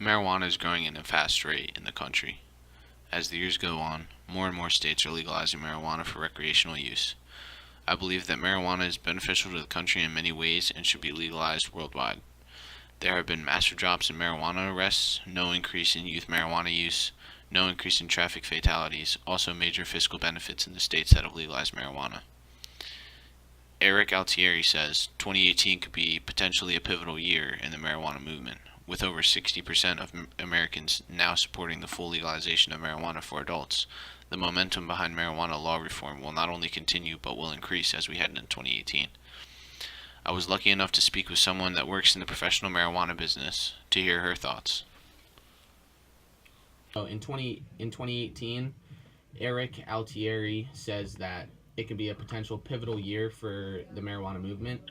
Marijuana is growing at a fast rate in the country. As the years go on, more and more states are legalizing marijuana for recreational use. I believe that marijuana is beneficial to the country in many ways and should be legalized worldwide. There have been massive drops in marijuana arrests, no increase in youth marijuana use, no increase in traffic fatalities, also major fiscal benefits in the states that have legalized marijuana. Eric Altieri says 2018 could be potentially a pivotal year in the marijuana movement, with over 60% of Americans now supporting the full legalization of marijuana for adults. The momentum behind marijuana law reform will not only continue but will increase as we head into 2018. I was lucky enough to speak with someone that works in the professional marijuana business to hear her thoughts. So in 2018, Eric Altieri says that it could be a potential pivotal year for the marijuana movement.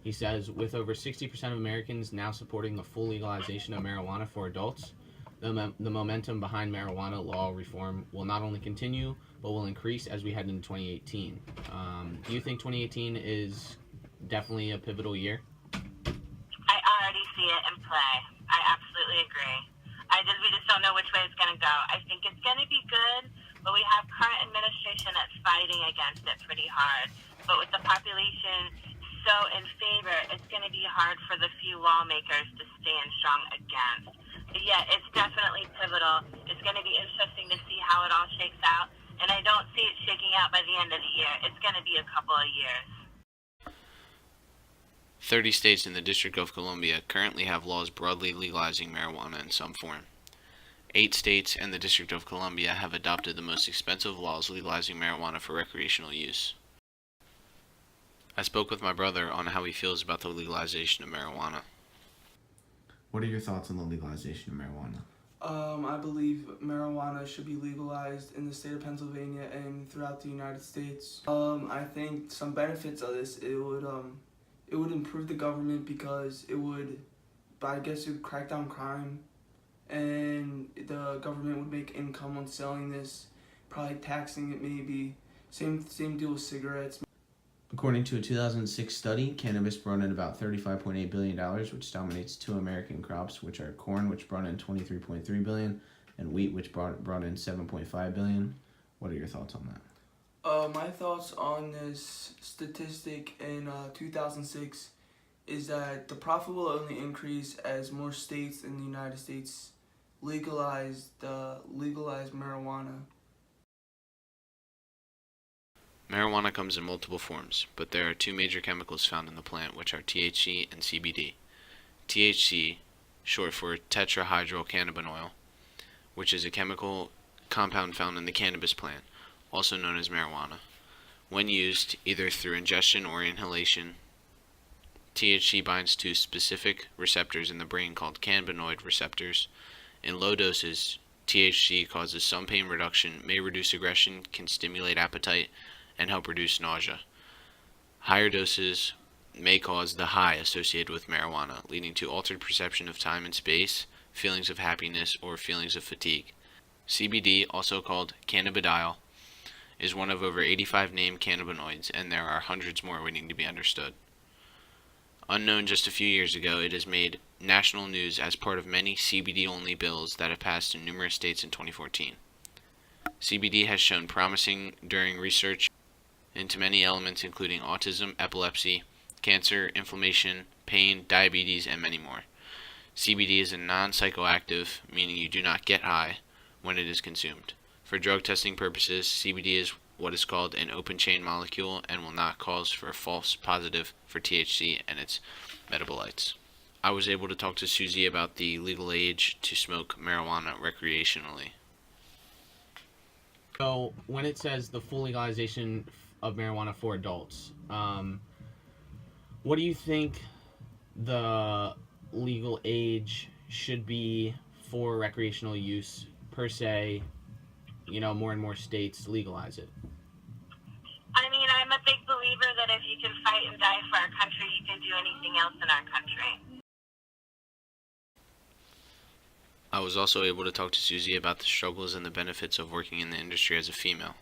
He says, with over 60% of Americans now supporting the full legalization of marijuana for adults, the momentum behind marijuana law reform will not only continue, but will increase as we head into 2018. Do you think 2018 is definitely a pivotal year? I already see it in play. I absolutely agree. We just don't know which way it's going to go. I think it's going to be good, but we have current administration that's fighting against it pretty hard. But with the population so in favor, it's going to be hard for the few lawmakers to stand strong against. But yeah, it's definitely pivotal. It's going to be interesting to see how it all shakes out. And I don't see it shaking out by the end of the year. It's going to be a couple of years. 30 states in the District of Columbia currently have laws broadly legalizing marijuana in some form. 8 states and the District of Columbia have adopted the most expensive laws legalizing marijuana for recreational use. I spoke with my brother on how he feels about the legalization of marijuana. What are your thoughts on the legalization of marijuana? I believe marijuana should be legalized in the state of Pennsylvania and throughout the United States. I think some benefits of this, it would improve the government because it would, I guess it would crack down crime, and the government would make income on selling this, probably taxing it maybe. Same deal with cigarettes. According to a 2006 study, cannabis brought in about $35.8 billion, which dominates 2 American crops, which are corn, which brought in $23.3 billion, and wheat, which brought in $7.5 billion. What are your thoughts on that? My thoughts on this statistic in 2006 is that the profit will only increase as more states in the United States legalize marijuana. Marijuana comes in multiple forms, but there are 2 major chemicals found in the plant, which are THC and CBD. THC, short for tetrahydrocannabinol, which is a chemical compound found in the cannabis plant, also known as marijuana. When used, either through ingestion or inhalation, THC binds to specific receptors in the brain called cannabinoid receptors. In low doses, THC causes some pain reduction, may reduce aggression, can stimulate appetite, and help reduce nausea. Higher doses may cause the high associated with marijuana, leading to altered perception of time and space, feelings of happiness, or feelings of fatigue. CBD, also called cannabidiol, is one of over 85 named cannabinoids, and there are hundreds more waiting to be understood. Unknown just a few years ago, it has made national news as part of many CBD-only bills that have passed in numerous states in 2014. CBD has shown promising during research into many elements including autism, epilepsy, cancer, inflammation, pain, diabetes, and many more. CBD is a non-psychoactive, meaning you do not get high when it is consumed. For drug testing purposes, CBD is what is called an open-chain molecule and will not cause for a false positive for THC and its metabolites. I was able to talk to Susie about the legal age to smoke marijuana recreationally. So when it says the full legalization of marijuana for adults, what do you think the legal age should be for recreational use per se? More and more states legalize it. I mean, I'm a big believer that if you can fight and die for our country, you can do anything else in our country. I was also able to talk to Susie about the struggles and the benefits of working in the industry as a female.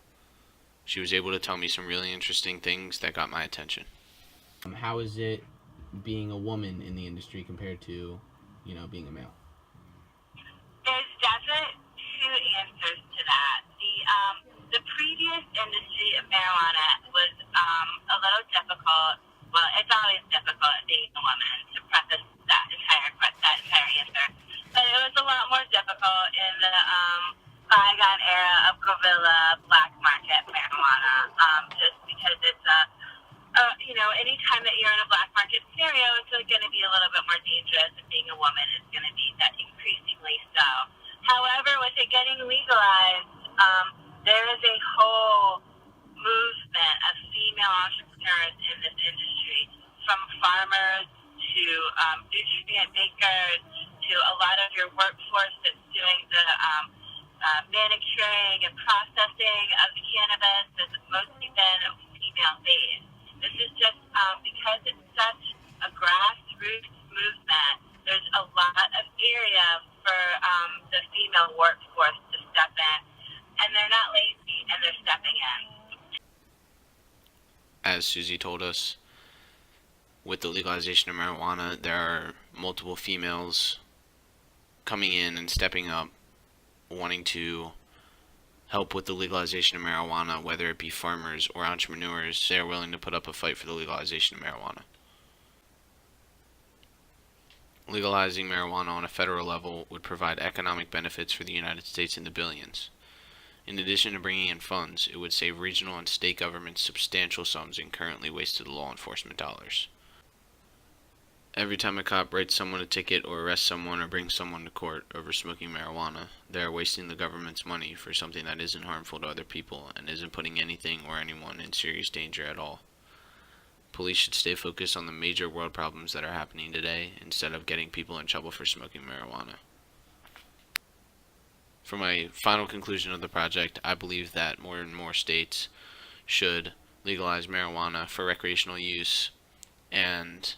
She was able to tell me some really interesting things that got my attention. How is it being a woman in the industry compared to, being a male? industry of marijuana was a little difficult. Well, it's always difficult being a woman, to preface that entire answer. But it was a lot more difficult in the bygone era of guerrilla black market marijuana, just because it's anytime that you're in a black market scenario, it's going to be a little bit more dangerous, and being a woman is going to be that increasingly so. However, with it getting legalized, there is a whole movement of female entrepreneurs in this industry, from farmers to nutrient makers to a lot of your workforce that's doing the manicuring and processing of the cannabis has mostly been female-based. This is just because it's such a grassroots movement, there's a lot of area for the female workforce to step in, and they're not lazy, and they're stepping in. As Susie told us, with the legalization of marijuana, there are multiple females coming in and stepping up, wanting to help with the legalization of marijuana, whether it be farmers or entrepreneurs. They are willing to put up a fight for the legalization of marijuana. Legalizing marijuana on a federal level would provide economic benefits for the United States in the billions. In addition to bringing in funds, it would save regional and state governments substantial sums in currently wasted law enforcement dollars. Every time a cop writes someone a ticket or arrests someone or brings someone to court over smoking marijuana, they are wasting the government's money for something that isn't harmful to other people and isn't putting anything or anyone in serious danger at all. Police should stay focused on the major world problems that are happening today instead of getting people in trouble for smoking marijuana. For my final conclusion of the project, I believe that more and more states should legalize marijuana for recreational use and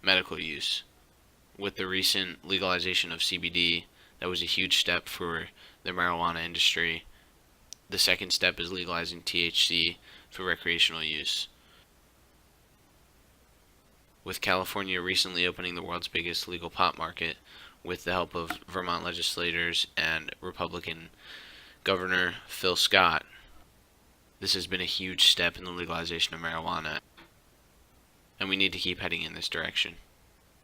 medical use. With the recent legalization of CBD, that was a huge step for the marijuana industry. The second step is legalizing THC for recreational use. With California recently opening the world's biggest legal pot market, with the help of Vermont legislators and Republican Governor Phil Scott, this has been a huge step in the legalization of marijuana, and we need to keep heading in this direction.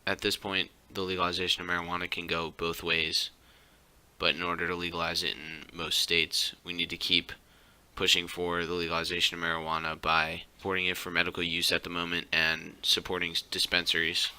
At this point, the legalization of marijuana can go both ways, but in order to legalize it in most states, we need to keep pushing for the legalization of marijuana by supporting it for medical use at the moment and supporting dispensaries.